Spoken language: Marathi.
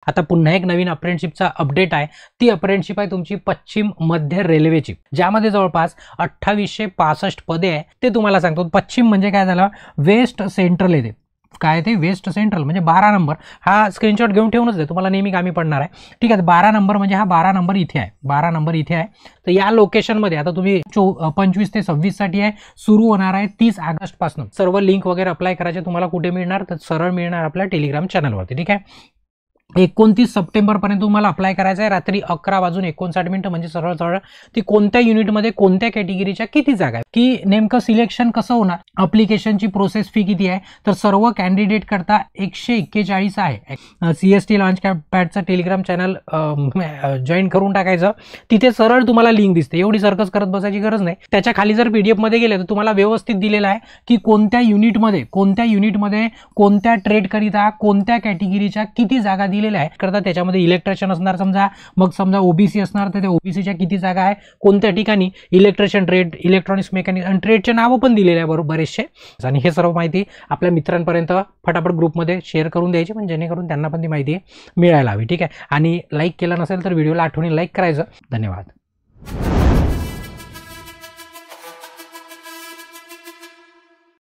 आता पुन्हा एक नवीन अप्रेंटिसशिपचा अपडेट आहे। ती अप्रेंटिसशिप आहे तुमची पश्चिम मध्य रेल्वेची, ज्यामध्ये जवळपास 2865 पदे आहे। ते तुम्हाला सांगतो। पश्चिम म्हणजे काय झालं, वेस्ट सेंट्रल येते, काय ते वेस्ट सेंट्रल म्हणजे 12 नंबर। हा स्क्रीनशॉट घेऊन ठेवूनच दे, तुम्हाला नेहमी कामी पडणार आहे। ठीक आहे, 12 नंबर म्हणजे हा 12 नंबर इथे आहे, 12 नंबर इथे आहे। तर या लोकेशनमध्ये आता तुम्ही 25 ते 26 साठी आहे, सुरू होणार आहे 30 ऑगस्ट पासून। सर्व लिंक वगैरे अप्लाय करायचे तुम्हाला कुठे मिळणार, तर सरळ मिळणार आपल्या टेलिग्राम चॅनलवरती। ठीक आहे, 29 सप्टेंबर पर्यंत तुम्हाला अप्लाय करायचं आहे, रात्री 11:59 म्हणजे सरळ सरळ ती कोणत्या युनिटमध्ये कोणत्या कॅटेगरीच्या किती जागा आहेत, की नेमकं सिलेक्शन कसं होणार, अप्लिकेशनची प्रोसेस फी किती आहे, तर सर्व कॅन्डिडेट करता 141 आहे। CST लॉन्च पॅडचं टेलिग्राम चॅनल जॉईन करून टाकायचं, तिथे सरळ तुम्हाला लिंक दिसते, एवढी सर्कस करत बसायची गरज नाही। त्याच्या खाली जर PDF मध्ये गेले तर तुम्हाला व्यवस्थित दिलेलं आहे की कोणत्या युनिटमध्ये कोणत्या ट्रेड करिता कोणत्या कॅटेगरीच्या किती जागा दिलेल्या आहे करता। त्याच्यामध्ये इलेक्ट्रिशियन असणार समजा, मग समजा OBC असणार तर त्या OBCच्या किती जागा आहे, कोणत्या ठिकाणी इलेक्ट्रिशियन ट्रेड, इलेक्ट्रॉनिक्स मेकॅनिक आणि ट्रेडचे नावं पण दिलेले आहे बरोबर बरेचसे। आणि हे सर्व माहिती आपल्या मित्रांपर्यंत फटाफट ग्रुपमध्ये शेअर करून द्यायची, म्हणजे जेणेकरून त्यांना पण ती माहिती मिळायला हवी। ठीक आहे, आणि लाईक केलं नसेल तर व्हिडिओला आठवणी लाईक करायचं। धन्यवाद।